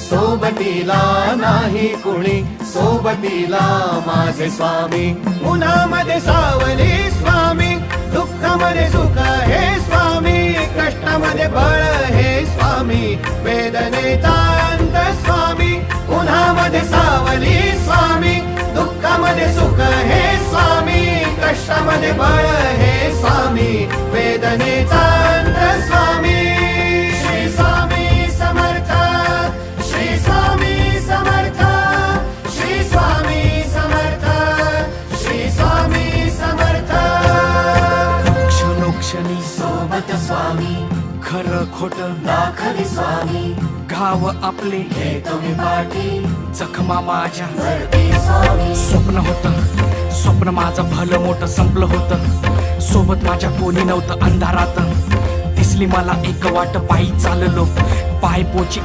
सोबतीला नाही कुणी, सोबतीला माझे स्वामी. उन्हामध्ये सावली स्वामी, दुःखामध्ये सुख हे स्वामी, कष्टामध्ये बळ हे स्वामी, वेदनेचा अंत स्वामी. उन्हामध्ये सावली स्वामी, दुःखामध्ये सुख हे स्वामी, कष्टामध्ये बळ हे स्वामी, वेदनेचा अंत स्वामी. श्री स्वामी समर्थ, श्री स्वामी समर्थ, श्री स्वामी समर्थ, श्री स्वामी समर्थ. क्षणोक्षणी सोबत स्वामी, खरं खोट दाखवी स्वामी, घाव आपले हे तुम्ही पाठी जखमा माझ्या. भरती स्वामी. स्वप्न होतं, स्वप्न माझं भलं मोठं संपलं होतं. सोबत माझ्या कोणी नव्हतं अंधारात. दिसली मला एक वाट, पायी चाललो पाय पोची